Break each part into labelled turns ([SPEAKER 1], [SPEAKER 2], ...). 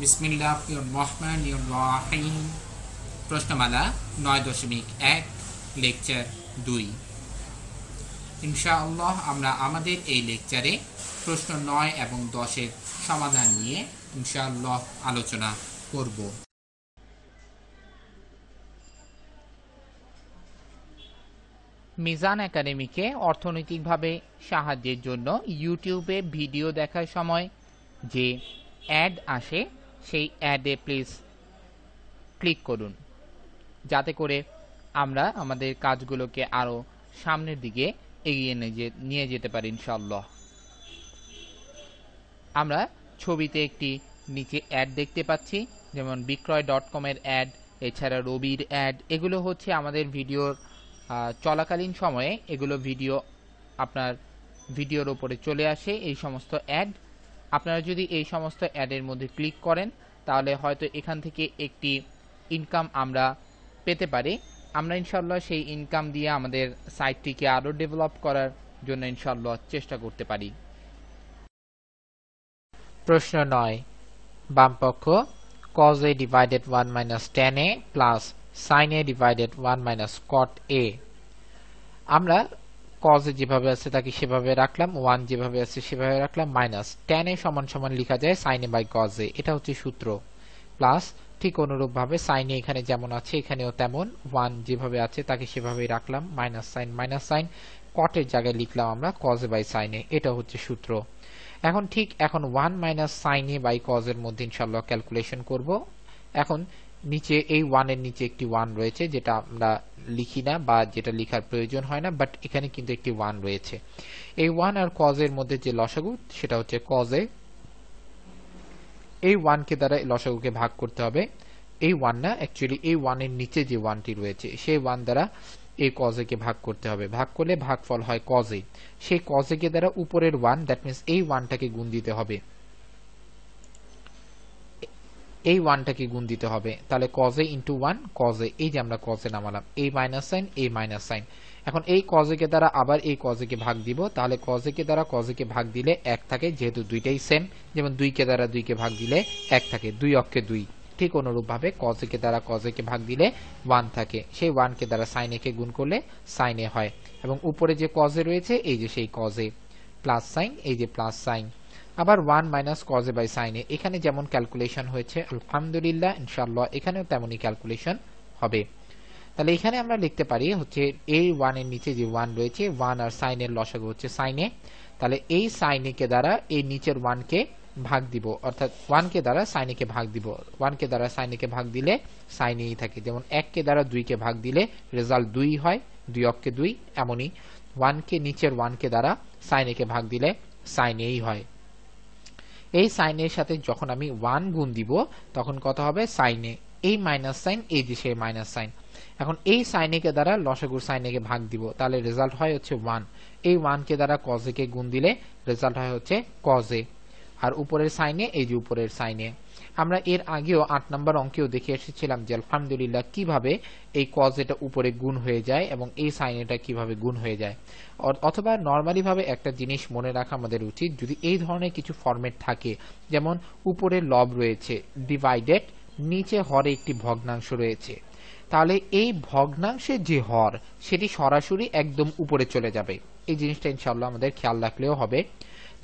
[SPEAKER 1] বিসমিল্লাহির রহমানির রহিম। প্রশ্নমালা ৯.১ লেকচার ২। ইনশাআল্লাহ আমরা আমাদের এই লেকচারে প্রশ্ন ৯ এবং ১০-এর সমাধান নিয়ে ইনশাআল্লাহ আলোচনা করব। মিজান একাডেমিকে অর্থনৈতিকভাবে সাহায্যের জন্য ইউটিউবে ভিডিও দেখার সময় যে অ্যাড আসে সেই অ্যাডে প্লিজ ক্লিক করুন, যাতে করে আমরা আমাদের কাজগুলোকে আরও সামনের দিকে এগিয়ে নিয়ে যেতে পারি ইনশাআল্লাহ। আমরা ছবিতে একটি নিচে অ্যাড দেখতে পাচ্ছি, যেমন বিক্রয়.com এর অ্যাড, এছাড়া রবির অ্যাড। এগুলো হচ্ছে আমাদের ভিডিওর চলাকালীন সময়ে এগুলো আপনার ভিডিওর উপরে চলে আসে এই সমস্ত অ্যাড। আপনারা যদি এই সমস্ত অ্যাডের মধ্যে ক্লিক করেন তাহলে হয়তো এখান থেকে একটি ইনকাম আমরা পেতে পারি। আমরা ইনশাআল্লাহ সেই ইনকাম দিয়ে আমাদের সাইটটিকে আরও ডেভেলপ করার জন্য ইনশাআল্লাহ চেষ্টা করতে পারি। প্রশ্ন ৯, বামপক্ষ cos a divided 1 minus tan a plus sin a divided 1 minus cot a। আমরা cos a যেভাবে আছে তাকে সেভাবে রাখলাম, 1 যেভাবে আছে সেভাবে রাখলাম, মাইনাস tan a সমান সমান লেখা যায় sin a by cos a, এটা হচ্ছে সূত্র। প্লাস ঠিক অনুরূপভাবে sin a এখানে যেমন আছে এখানেও তেমন, 1 যেভাবে আছে তাকে সেভাবেই রাখলাম, মাইনাস সাইন cot এর জায়গায় লিখলাম আমরা cos a by sin a, এটা হচ্ছে সূত্র। এখন 1 minus sine a by cos এর মধ্যে ইনশাআল্লাহ ক্যালকুলেশন করব। এখন নিচে এই 1 এর নিচে একটি 1 রয়েছে, যেটা আমরা লিখি না বা যেটা লেখার প্রয়োজন হয় না, বাট এখানে কিন্তু একটি 1 রয়েছে। এই 1 আর কজ এর মধ্যে যে লসাগু সেটা হচ্ছে কজ এ। এই 1 কে দ্বারা লসাগুকে ভাগ করতে হবে। এই 1 না, অ্যাকচুয়ালি এই 1 এর নিচে যে 1টি রয়েছে সেই 1 দ্বারা এই cos a কে ভাগ করতে হবে। ভাগ করলে ভাগফল হয় cos a। সেই cos a কে দ্বারা উপরের 1, দ্যাট মিন্স এই 1টাকে গুণ দিতে হবে, এই 1টাকে গুণ দিতে হবে। তাহলে cos a into 1 cos a, এই যে আমরা cos a নামালাম, এই মাইনাস সাইন এই মাইনাস সাইন। এখন এই cos a কে দ্বারা আবার এই cos a কে ভাগ দিব, তাহলে cos a কে দ্বারা cos a কে ভাগ দিলে 1 থাকে, যেহেতু দুইটাই সেম। যেমন 2 কে দ্বারা 2 কে ভাগ দিলে 1 থাকে, 2 অক্ষে 2। ঠিক অনুরূপভাবে cos a কে দ্বারা cos a কে ভাগ দিলে 1 থাকে, সেই 1 কে দ্বারা sin a কে গুণ করলে sin a হয়। এবং উপরে যে cos a রয়েছে এই যে সেই cos a, প্লাস সাইন এই যে প্লাস সাইন, আবার 1 minus cos a by sin a। এখানে যেমন ক্যালকুলেশন হয়েছে আলহামদুলিল্লাহ ইনশাআল্লাহ এখানেও তেমনই ক্যালকুলেশন হবে। তাহলে এখানে আমরা লিখতে পারি হচ্ছে এই 1 এর নিচে যে 1 রয়েছে, 1 আর sin এর লসাগু হচ্ছে sin a। তাহলে এই sin a কে দ্বারা এই নিচের 1 কে ভাগ দিব, অর্থাৎ 1 কে দ্বারা sin a কে ভাগ দিব। 1 কে দ্বারা sin a কে ভাগ দিলে sin a থাকে। যেমন 1 কে দ্বারা 2 কে ভাগ দিলে রেজাল্ট 2 হয়, 2 অক্ষে 2। এমনই 1 কে নিচের 1 কে দ্বারা sin a কে ভাগ দিলে sin a হয়। এই sin a এর সাথে যখন আমি 1 গুণ দিব তখন কত হবে sin a, এই মাইনাস সাইন এই যে সেই মাইনাস সাইন। এখন এই sin a কে দ্বারা লসাগুর sin a কে ভাগ দিব, তাহলে রেজাল্ট হয় হচ্ছে 1। এই 1 কে দ্বারা cos a কে গুণ দিলে রেজাল্ট হয় হচ্ছে cos a। আর উপরের sin a এই যে উপরের sin a। আমরা এর আগেও 8 নম্বর অঙ্কেও দেখে এসেছিলাম যে আলহামদুলিল্লাহ কিভাবে এই cos এটা উপরে গুণ হয়ে যায় এবং এই sin এটা কিভাবে গুণ হয়ে যায়। অথবা নরমালি ভাবে একটা জিনিস মনে রাখা আমাদের উচিত, যদি এই ধরনের কিছু ফরম্যাট থাকে, যেমন উপরে লব রয়েছে ডিভাইডেড, নিচে হরে একটি ভগ্নাংশ রয়েছে, তাহলে এই ভগ্নাংশের যে হর সেটি সরাসরি একদম উপরে চলে যাবে। এই জিনিসটা ইনশাআল্লাহ আমাদের খেয়াল রাখলেও হবে।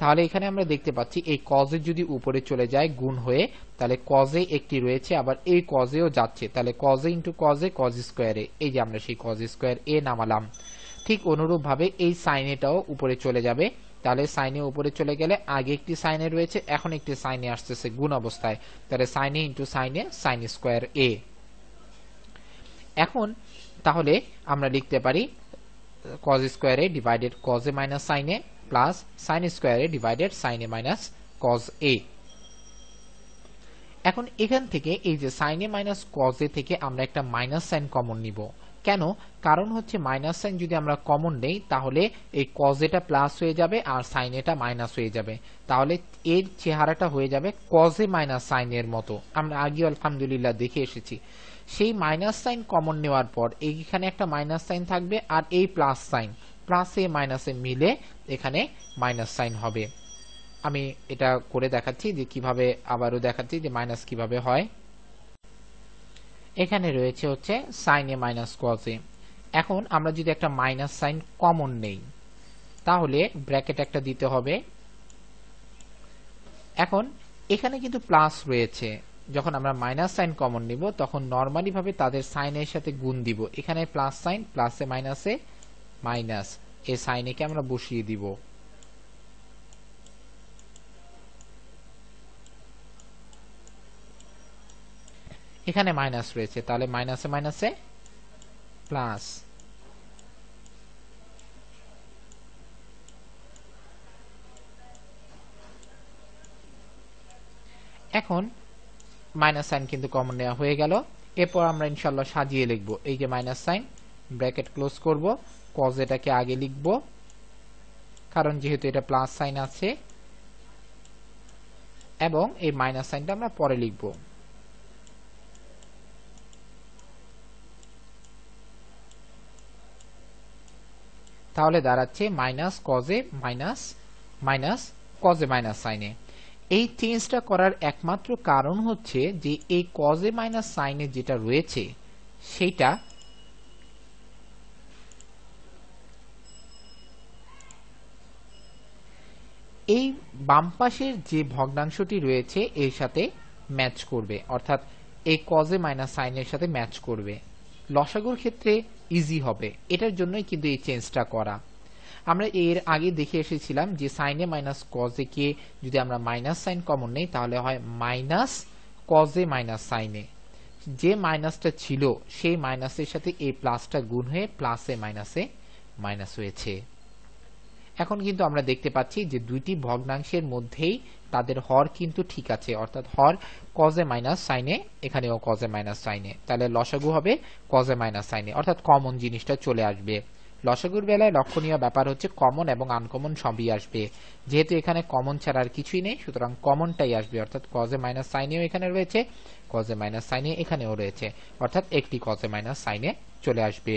[SPEAKER 1] তাহলে এখানে আমরা দেখতে পাচ্ছি এই cos a যদি উপরে চলে যায় গুণ হয়ে, তাহলে cos a একটি রয়েছে, আবার এই cos a ও যাচ্ছে, তাহলে cos a into cos a cos square a, এই যে আমরা সেই cos স্কয়ার a নামালাম। ঠিক অনুরূপ ভাবে এই sin এটাও উপরে চলে যাবে। তাহলে sin a উপরে চলে গেলে আগে একটি sin a রয়েছে, এখন একটি sin a আসতেছে গুণ অবস্থায়, তাহলে sin a into sin a sin square a। এখন তাহলে আমরা লিখতে পারি cos square a divided cos a minus sin a plus sin square a divided sin a minus cos a। এখন এখান থেকে এই যে sin a minus cos a থেকে আমরা একটা মাইনাস সাইন কমন নিব। কেন? কারণ হচ্ছে মাইনাস সাইন যদি আমরা কমন নেই তাহলে এই cos এটা প্লাস হয়ে যাবে আর sin এটা মাইনাস হয়ে যাবে, তাহলে এর চেহারাটা হয়ে যাবে cos a মাইনাস sin এর মতো। আমরা আগে আলহামদুলিল্লাহ দেখে এসেছি। সেই মাইনাস সাইন কমন নেওয়ার পর এইখানে একটা মাইনাস সাইন থাকবে আর এই প্লাস সাইন, প্লাস এ মাইনাস এ মিলে এখানে মাইনাস সাইন হবে। আমি এটা করে দেখাচ্ছি যে কিভাবে, আবারও দেখাচ্ছি যে মাইনাস কিভাবে হয়। এখানে রয়েছে হচ্ছে sine a minus cos a. এখন আমরা যদি একটা মাইনাস সাইন কমন নেই তাহলে ব্র্যাকেট একটা দিতে হবে। এখন এখানে কিন্তু প্লাস রয়েছে, যখন আমরা মাইনাস সাইন কমন নিব তখন নরমালি ভাবে তাদের সাইনের সাথে গুণ দিব। এখানে প্লাস সাইন, প্লাসে মাইনাসে মাইনাস, এই সাইনে কে আমরা বসিয়ে দিব। এখানে মাইনাস রয়েছে, তাহলে মাইনাসে মাইনাসে প্লাস। এখন মাইনাস সাইন কিন্তু কমন নেওয়া হয়ে গেল। এরপর আমরা ইনশাল্লাহ সাজিয়ে লিখব। এই যে মাইনাস সাইন, ব্র্যাকেট ক্লোজ করব, কজ এটাকে আগে লিখব কারণ যেহেতু এটা প্লাস সাইন আছে, এবং এই মাইনাস সাইনটা আমরা পরে লিখব। তাহলে দাঁড়াচ্ছে মাইনাস কজে মাইনাস মাইনাস কজে মাইনাস সাইনে। এই চেঞ্জটা করার একমাত্র কারণ হচ্ছে যে এই কজে মাইনাস সাইনে যেটা রয়েছে সেটা এই বাম পাশের যে ভগ্নাংশটি রয়েছে এর সাথে ম্যাচ করবে, অর্থাৎ এই কজে মাইনাস সাইনের সাথে ম্যাচ করবে। লসাগুর ক্ষেত্রে ইজি হবে, এটার জন্যই কিন্তু এই চেঞ্জটা করা। আমরা এর আগে দেখে এসেছিলাম যে সাইনে মাইনাস কজে কে যদি আমরা মাইনাস সাইন কমন নেই তাহলে হয় মাইনাস কজে মাইনাস সাইনে। যে মাইনাসটা ছিল সেই মাইনাসের সাথে এই প্লাসটা গুণ হয়ে প্লাসে মাইনাসে মাইনাস হয়েছে। এখন কিন্তু আমরা দেখতে পাচ্ছি যে দুইটি ভগ্নাংশের মধ্যেই তাদের হর কিন্তু ঠিক আছে, অর্থাৎ হর কজে মাইনাস সাইনে, এখানেও কজে মাইনাস সাইনে। তাহলে লসাগু হবে কজে মাইনাস সাইনে, অর্থাৎ কমন জিনিসটা চলে আসবে। লসাগুর বেলায় লক্ষণীয় ব্যাপার হচ্ছে কমন এবং আনকমন সবই আসবে। যেহেতু এখানে কমন ছাড়া আর কিছুই নেই, সুতরাং কমনটাই আসবে, অর্থাৎ কজে মাইনাস সাইনেও এখানে রয়েছে, কজে মাইনাস সাইনে এখানেও রয়েছে, অর্থাৎ একটি কজে মাইনাস সাইনে চলে আসবে।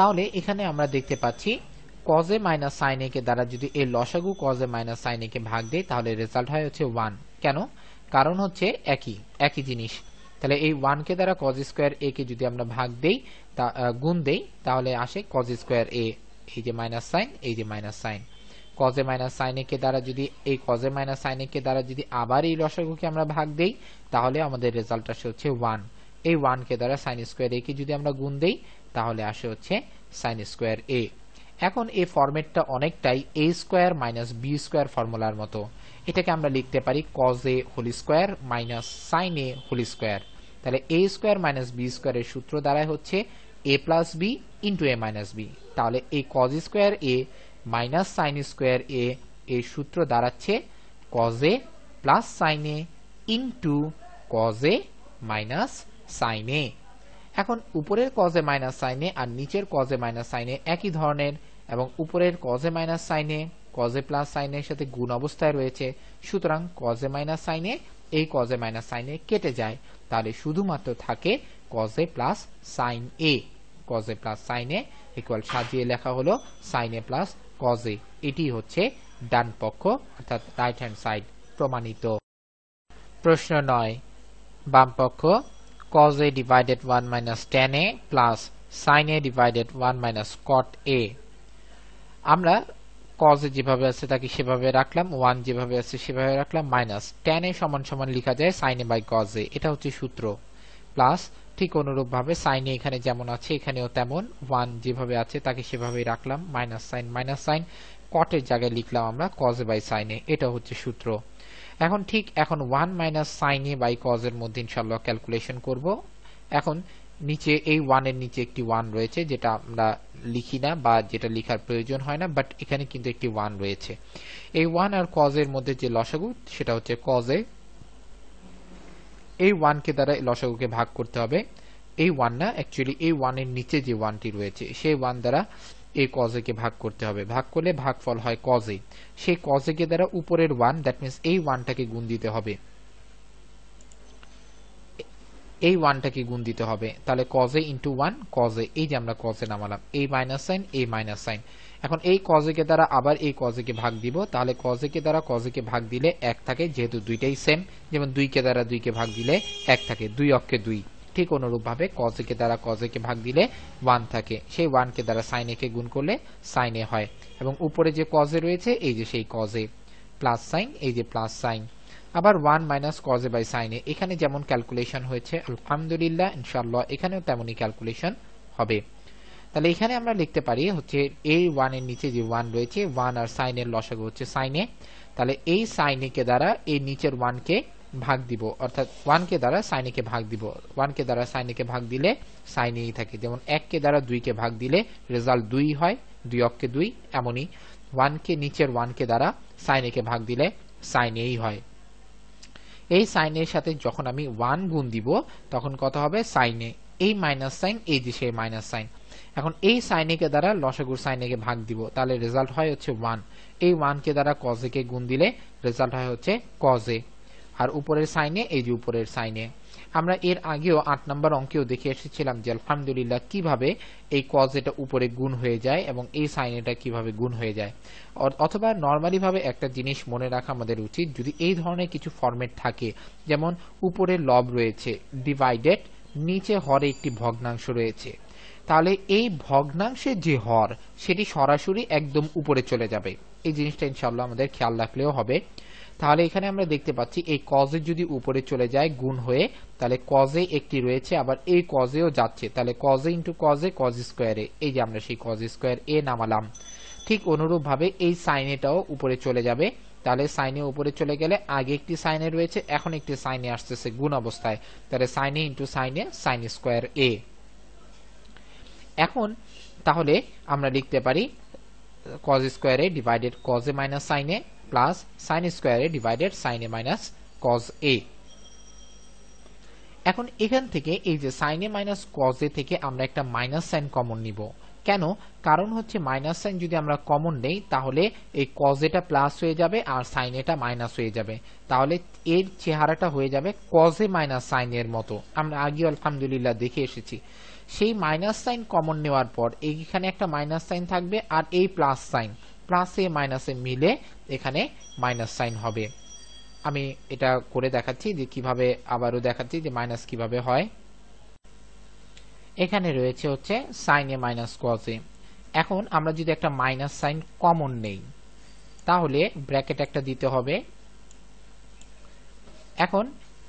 [SPEAKER 1] তাহলে এখানে আমরা দেখতে পাচ্ছি কজে মাইনাস সাইন এ কে দ্বারা যদি এই লসাগু কজে মাইনাস সাইন এ কে ভাগ দেয় তাহলে রেজাল্ট হয় হচ্ছে 1। কেন? কারণ হচ্ছে একই জিনিস। তাহলে এই 1 কে দ্বারা কজ স্কয়ার এ কে যদি আমরা ভাগ দেই, গুণ দেই, তাহলে আসে কজ স্কয়ার এ। এই যে মাইনাস সাইন, এই যে মাইনাস সাইন, কজে মাইনাস সাইন এ কে দ্বারা যদি এই কজে মাইনাস সাইন এ কে দ্বারা যদি আবার এই লসাগুকে আমরা ভাগ দেই তাহলে আমাদের রেজাল্ট আসে হচ্ছে 1। এই 1 কে দ্বারা সাইন স্কয়ার এ কে যদি আমরা গুণ দেই তাহলে আসে হচ্ছে সাইন স্কয়ার এ। এখন এই ফরম্যাটটা অনেকটাই a square minus b square ফর্মুলার মতো। এটাকে আমরা লিখতে পারি cos a whole square minus sin a whole square. তাহলে a স্কয়ার মাইনাস b স্কয়ারের সূত্র দাঁড়ায় হচ্ছে a plus b into a minus b। তাহলে এই cos square a minus sin square a এর সূত্র দাঁড়াচ্ছে cos a plus sin a into cos a minus sin a। এখন উপরের কজে মাইনাস সাইনে আর নিচের কজে মাইনাস সাইনে একই ধরনের, এবং উপরের কজে মাইনাস সাইনে কজে প্লাস সাইনের সাথে গুণ অবস্থায় রয়েছে, সুতরাং কজে মাইনাস সাইনে এই কজে মাইনাস সাইনে কেটে যায়, তাহলে শুধুমাত্র থাকে কজে প্লাস সাইন এ। কজে প্লাস সাইনে ইকুয়াল সাজিয়ে লেখা হলো সাইন এ প্লাস কজে। এটি হচ্ছে ডান পক্ষ অর্থাৎ রাইট হ্যান্ড সাইড প্রমাণিত। প্রশ্ন 9, বাম পক্ষ cos a divided 1 minus tan a plus sin a divided 1 minus cot a। আমরা cos a যেভাবে আছে তাকে সেভাবে রাখলাম, 1 যেভাবে আছে সেভাবে রাখলাম, মাইনাস tan a সমান সমান লেখা যায় sin a by cos a, এটা হচ্ছে সূত্র, প্লাস ঠিক অনুরূপভাবে sin a এখানে যেমন আছে এখানেও তেমন, 1 যেভাবে আছে তাকে সেভাবেই রাখলাম, মাইনাস সাইন cot এর জায়গায় লিখলাম আমরা cos a by sin a, এটা হচ্ছে সূত্র। এখন 1 minus sine a by cos এর মধ্যে ইনশাআল্লাহ ক্যালকুলেশন করব। এখন নিচে এই 1 এর নিচে একটি 1 রয়েছে যেটা আমরা লিখি না বা যেটা লেখার প্রয়োজন হয় না, বাট এখানে কিন্তু একটি 1 রয়েছে। এই 1 আর কজ এর মধ্যে যে লসাগু সেটা হচ্ছে কজ এ। এই 1 কে দ্বারা লসাগুকে ভাগ করতে হবে, এই 1 না, অ্যাকচুয়ালি এই 1 এর নিচে যে 1টি রয়েছে সেই 1 দ্বারা এই cos a কে ভাগ করতে হবে, ভাগ করলে ভাগফল হয় cos a, সেই cos a কে দ্বারা উপরের 1, দ্যাট মিন্স এই 1টাকে গুণ দিতে হবে, এই 1টাকে গুণ দিতে হবে, তাহলে cos a into 1 cos a, এই যে আমরা cos a নামালাম, এই মাইনাস সাইন এই মাইনাস সাইন। এখন এই cos a কে দ্বারা আবার এই cos a কে ভাগ দিব, তাহলে cos a কে দ্বারা cos a কে ভাগ দিলে 1 থাকে, যেহেতু দুইটাই সেম, যেমন 2 কে দ্বারা 2 কে ভাগ দিলে 1 থাকে, 2 অক্ষে 2, ঠিক অনুরূপভাবে cos a কে দ্বারা cos a কে ভাগ দিলে 1 থাকে, সেই 1 কে দ্বারা sin a কে গুণ করলে sin a হয়, এবং উপরে যে cos a রয়েছে এই যে সেই cos a প্লাস সাইন, এই যে প্লাস সাইন, আবার 1 minus cos a by sin a, এখানে যেমন ক্যালকুলেশন হয়েছে আলহামদুলিল্লাহ ইনশাআল্লাহ এখানেও তেমনই ক্যালকুলেশন হবে। তাহলে এখানে আমরা লিখতে পারি হচ্ছে এই 1 এর নিচে যে 1 রয়েছে 1 আর sin এর লসাগু হচ্ছে sin a, তাহলে এই sin a কে দ্বারা এই নিচের 1 কে ভাগ দিব, অর্থাৎ 1 কে দ্বারা sin a কে ভাগ দিব, 1 কে দ্বারা sin a কে ভাগ দিলে sin a থাকে, যেমন 1 কে দ্বারা 2 কে ভাগ দিলে রেজাল্ট 2 হয়, 2 অক্ষে 2, এমনই 1 কে নিচের 1 কে দ্বারা sin a কে ভাগ দিলে sin a হয়। এই sin এর সাথে যখন আমি 1 গুণ দিব তখন কত হবে sin a, এই মাইনাস সাইন এই যে সেই মাইনাস সাইন, এখন এই sin a কে দ্বারা লসাগুর sin a কে ভাগ দিব, তাহলে রেজাল্ট হয় হচ্ছে 1, এই 1 কে দ্বারা cos a কে গুণ দিলে রেজাল্ট হয় হচ্ছে cos a, আর উপরের sin a এই যে উপরের sin a। আমরা এর আগেও 8 নম্বর অঙ্কেও দেখে এসেছিলাম যে আলহামদুলিল্লাহ কিভাবে এই cos এটা উপরে গুণ হয়ে যায় এবং এই sin এটা কিভাবে গুণ হয়ে যায়, অথবা নরমালি ভাবে একটা জিনিস মনে রাখা আমাদের উচিত, যদি এই ধরনের কিছু ফরম্যাট থাকে, যেমন উপরে লব রয়েছে ডিভাইডেড, নিচে হরে একটি ভগ্নাংশ রয়েছে, তাহলে এই ভগ্নাংশের যে হর সেটি সরাসরি একদম উপরে চলে যাবে, এই জিনিসটা ইনশাআল্লাহ আমাদের খেয়াল রাখলেও হবে। তাহলে এখানে আমরা দেখতে পাচ্ছি এই cos a যদি উপরে চলে যায় গুণ হয়ে, তাহলে cos a একটি রয়েছে, আবার এই cos a ও যাচ্ছে, তাহলে cos a into cos a cos square a, এই যে আমরা সেই cos স্কয়ার a নামালাম। ঠিক অনুরূপ ভাবে এই sin এটাও উপরে চলে যাবে, তাহলে sin a উপরে চলে গেলে আগে একটি sin a রয়েছে, এখন একটি sin a আসতেছে গুণ অবস্থায়, তাহলে sin a into sin a sin square a। এখন তাহলে আমরা লিখতে পারি cos square a divided cos a minus sin a plus sin square a divided sin a minus cos a। এখন এখান থেকে এই যে sin a minus cos a থেকে আমরা একটা মাইনাস সাইন কমন নিব, কেন? কারণ হচ্ছে মাইনাস সাইন যদি আমরা কমন নেই তাহলে এই cos এটা প্লাস হয়ে যাবে আর sin এটা মাইনাস হয়ে যাবে, তাহলে এর চেহারাটা হয়ে যাবে cos a মাইনাস sin এর মতো, আমরা আগে আলহামদুলিল্লাহ দেখে এসেছি। সেই মাইনাস সাইন কমন নেওয়ার পর এইখানে একটা মাইনাস সাইন থাকবে আর এই প্লাস সাইন, প্লাস এ মাইনাস এ মিলে এখানে মাইনাস সাইন হবে। আমি এটা করে দেখাচ্ছি যে কিভাবে, আবারও দেখাচ্ছি যে মাইনাস কিভাবে হয়। এখানে রয়েছে হচ্ছে sin a minus cos a, এখন আমরা যদি একটা মাইনাস সাইন কমন নেই তাহলে ব্র্যাকেট একটা দিতে হবে। এখন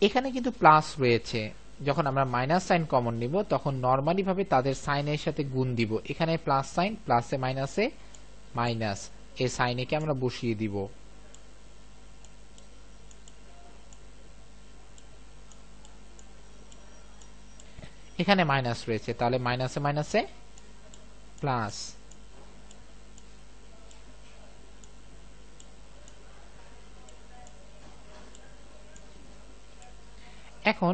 [SPEAKER 1] এখানে কিন্তু প্লাস রয়েছে, যখন আমরা মাইনাস সাইন কমন নিব তখন নরমালি ভাবে তাদের সাইনের সাথে গুণ দিব, এখানে প্লাস সাইন, প্লাসে মাইনাসে মাইনাস, এই সাইন কে আমরা বসিয়ে দিব। এখানে মাইনাস রয়েছে, তাহলে মাইনাসে মাইনাসে প্লাস, এখন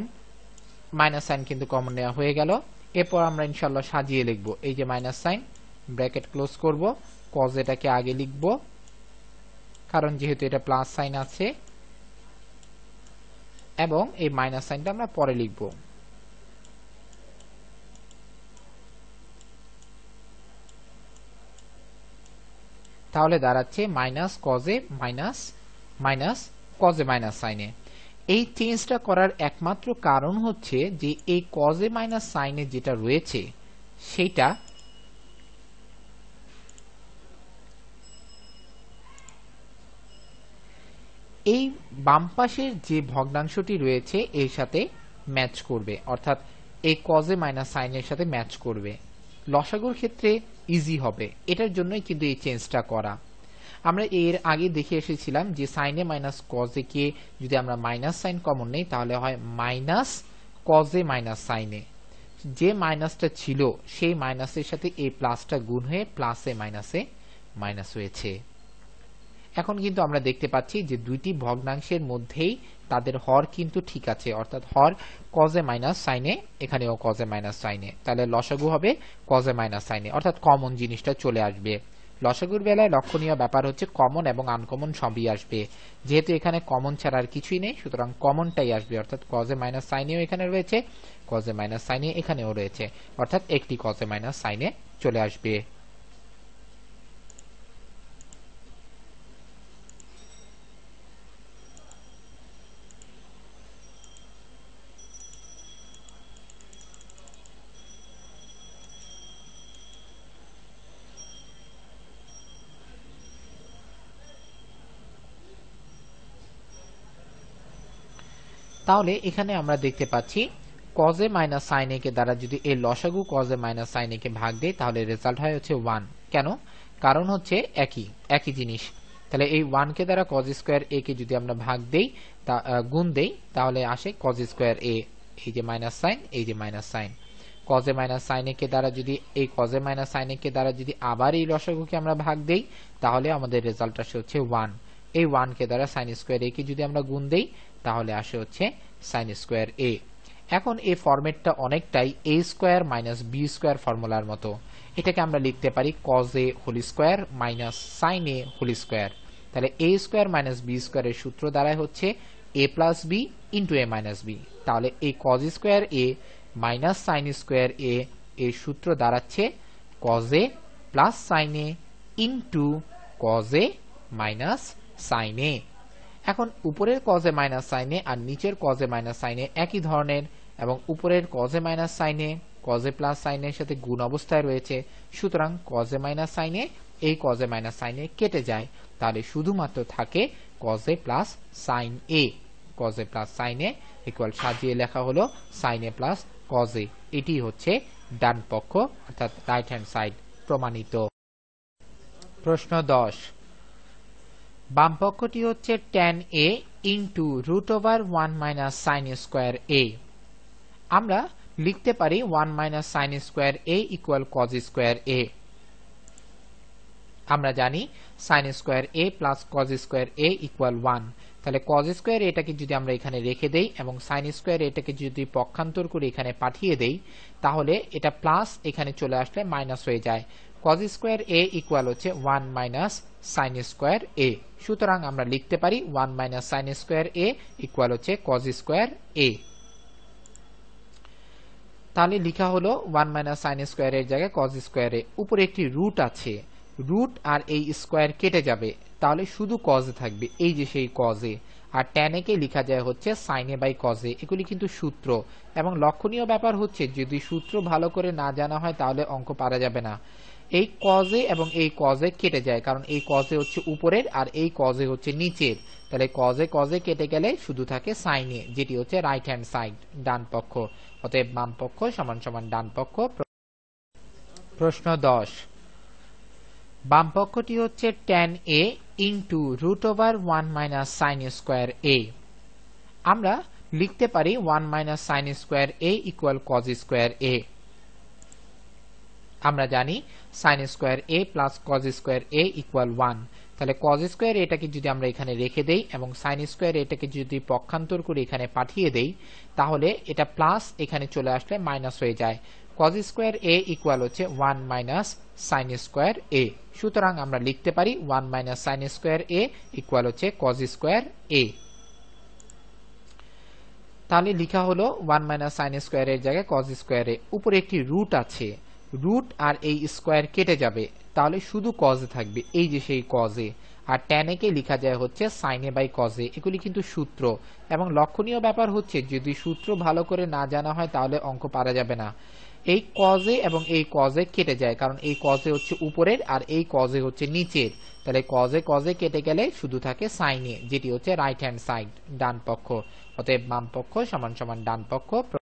[SPEAKER 1] মাইনাস সাইন কিন্তু কমন নেওয়া হয়ে গেল। এরপর আমরা ইনশাআল্লাহ সাজিয়ে লিখব, এই যে মাইনাস সাইন, ব্র্যাকেট ক্লোজ করব, cos এটাকে আগে লিখব কারণ যেহেতু এটা প্লাস সাইন আছে, এবং এই মাইনাস সাইনটা আমরা পরে লিখব। তাহলে দাঁড়াচ্ছে minus cos a minus minus cos a minus sin a। এই চেঞ্জটা করার একমাত্র কারণ হচ্ছে যে এই cos a minus sin a যেটা রয়েছে সেটা এই বাম পাশের যে ভগ্নাংশটি রয়েছে এর সাথে ম্যাচ করবে, অর্থাৎ এই cos a মাইনাস sin এর সাথে ম্যাচ করবে, লসাগুর ক্ষেত্রে ইজি হবে, এটার জন্যই কিন্তু এই চেঞ্জটা করা। আমরা এর আগে দেখে এসেছিলাম যে sin a minus cos a কে যদি আমরা মাইনাস সাইন কমন নেই তাহলে হয় minus cos a minus sin a, যে মাইনাসটা ছিল সেই মাইনাসের সাথে এই প্লাসটা গুণ হয়ে প্লাসে মাইনাসে মাইনাস হয়েছে। এখন কিন্তু আমরা দেখতে পাচ্ছি যে দুইটি ভগ্নাংশের মধ্যেই তাদের হর কিন্তু ঠিক আছে, অর্থাৎ হর কজে মাইনাস সাইনে, এখানেও কজে মাইনাস সাইনে, তাহলে লসাগু হবে কজে মাইনাস সাইনে, অর্থাৎ কমন জিনিসটা চলে আসবে। লসাগুর বেলায় লক্ষণীয় ব্যাপার হচ্ছে কমন এবং আনকমন সবই আসবে। যেহেতু এখানে কমন ছাড়া আর কিছুই নেই, সুতরাং কমনটাই আসবে, অর্থাৎ কজে মাইনাস সাইনেও এখানে রয়েছে, কজে মাইনাস সাইনে এখানেও রয়েছে, অর্থাৎ একটি কজে মাইনাস সাইনে চলে আসবে। তাহলে এখানে আমরা দেখতে পাচ্ছি কজে মাইনাস সাইন এ কে দ্বারা যদি এই লসাগু কজে মাইনাস সাইন এ কে ভাগ দেয় তাহলে রেজাল্ট হয় হচ্ছে 1। কেন? কারণ হচ্ছে একই জিনিস। তাহলে এই 1 কে দ্বারা কজ স্কয়ার এ কে যদি আমরা ভাগ দেই, গুণ দেই, তাহলে আসে কজ স্কয়ার এ, এই যে মাইনাস সাইন, এই যে মাইনাস সাইন। কজে মাইনাস সাইন এ কে দ্বারা যদি এই কজে মাইনাস সাইন এ কে দ্বারা যদি আবার এই লসাগুকে আমরা ভাগ দেই, তাহলে আমাদের রেজাল্ট আসে হচ্ছে 1। এই 1 কে দ্বারা সাইন স্কয়ার এ কে যদি আমরা গুণ দেই, তাহলে আসে হচ্ছে সাইন স্কয়ার এ। এখন এই ফরম্যাটটা অনেকটাই a square minus b square ফর্মুলার মতো। এটাকে আমরা লিখতে পারি cos a whole square minus sin a whole square. তাহলে a স্কয়ার মাইনাস b স্কয়ারের সূত্র দ্বারাই হচ্ছে a plus b into a minus b। তাহলে এই cos square a minus sin square a এর সূত্র দাঁড়াচ্ছে cos a plus sin a into cos a minus sin a। এখন উপরের কজে মাইনাস সাইনে আর নিচের কজে মাইনাস সাইনে একই ধরনের, এবং উপরের কজে মাইনাস সাইনে কজে প্লাস সাইনের সাথে গুণ অবস্থায় রয়েছে, সুতরাং কজে মাইনাস সাইনে এই কজে মাইনাস সাইনে কেটে যায়, তাহলে শুধুমাত্র থাকে কজে প্লাস সাইন এ। কজে প্লাস সাইনে ইকুয়াল সাজিয়ে লেখা হলো সাইন এ প্লাস কজে। এটি হচ্ছে ডান পক্ষ অর্থাৎ রাইট হ্যান্ড সাইড প্রমাণিত। প্রশ্ন 10, বাম পক্ষটি হচ্ছে tan a into root over 1 minus sine square a। আমরা লিখতে পারি 1 minus sine square a equal cos square a। আমরা জানি sine square a plus cos square a equal 1। তাহলে কজ স্কোয়ার এটাকে যদি আমরা এখানে রেখে দেই এবং সাইন স্কোয়ার এটাকে যদি পক্ষান্তর করে এখানে পাঠিয়ে দেই, তাহলে এটা প্লাস এখানে চলে আসলে মাইনাস হয়ে যায়। কজ স্কোয়ার a ইকুয়াল হচ্ছে 1 মাইনাস সাইন স্কোয়ার a। সুতরাং আমরা লিখতে পারি 1 minus sine square a equal হচ্ছে কজ স্কোয়ার a। তাহলে লিখা হলো 1 মাইনাস সাইন স্কোয়ার এর জায়গায় কজ স্কোয়ার a। উপরে একটি রুট আছে, রুট আর এই স্কোয়ার কেটে যাবে, তাহলে শুধু কজে থাকবে, এই যে সেই কজে। আর ট্যান এ কে লেখা যায় হচ্ছে সাইন এ বাই কজে। এগুলি কিন্তু সূত্র, এবং লক্ষণীয় ব্যাপার হচ্ছে যদি সূত্র ভালো করে না জানা হয় তাহলে অঙ্ক পারা যাবে না। এই কজে এবং এই কজে কেটে যায়, কারণ এই কজে হচ্ছে উপরের আর এই কজে হচ্ছে নিচের। তাহলে কজে কজে কেটে গেলে শুধু থাকে সাইনে, যেটি হচ্ছে রাইট হ্যান্ড সাইড ডান পক্ষ। অতএব বাম পক্ষ সমান সমান ডান পক্ষ। প্রশ্ন 10, বাম পক্ষটি হচ্ছে tan a into root over 1 minus sine square a। আমরা লিখতে পারি 1 minus sine square a equal cos square a। আমরা জানি sine square a plus cos square a equal 1। তাহলে কজ স্কোয়ার এটাকে যদি আমরা এখানে রেখে দেই এবং সাইন স্কোয়ার এটাকে যদি পক্ষান্তর করে এখানে পাঠিয়ে দেই, তাহলে এটা প্লাস এখানে চলে আসলে মাইনাস হয়ে যায়। কজ স্কোয়ার a ইকুয়াল হচ্ছে 1 মাইনাস সাইন স্কোয়ার a। সুতরাং আমরা লিখতে পারি 1 minus sine square a equal হচ্ছে কজ স্কোয়ার a। তাহলে লিখা হলো 1 মাইনাস সাইন স্কোয়ার এর জায়গায় কজ স্কোয়ার a। উপরে একটি রুট আছে, রুট আর এই স্কোয়ার কেটে যাবে, তাহলে শুধু কজে থাকবে, এই যে সেই কজে। আর ট্যান এ কে লেখা যায় হচ্ছে সাইন এ বাই কজে। এগুলি কিন্তু সূত্র, এবং লক্ষণীয় ব্যাপার হচ্ছে যদি সূত্র ভালো করে না জানা হয় তাহলে অঙ্ক পারা যাবে না। এই কজে এবং এই কজে কেটে যায়, কারণ এই কজে হচ্ছে উপরের আর এই কজে হচ্ছে নিচের। তাহলে কজে কজে কেটে গেলে শুধু থাকে সাইনে, যেটি হচ্ছে রাইট হ্যান্ড সাইড ডান পক্ষ। অতএব বাম পক্ষ সমান সমান ডান পক্ষ।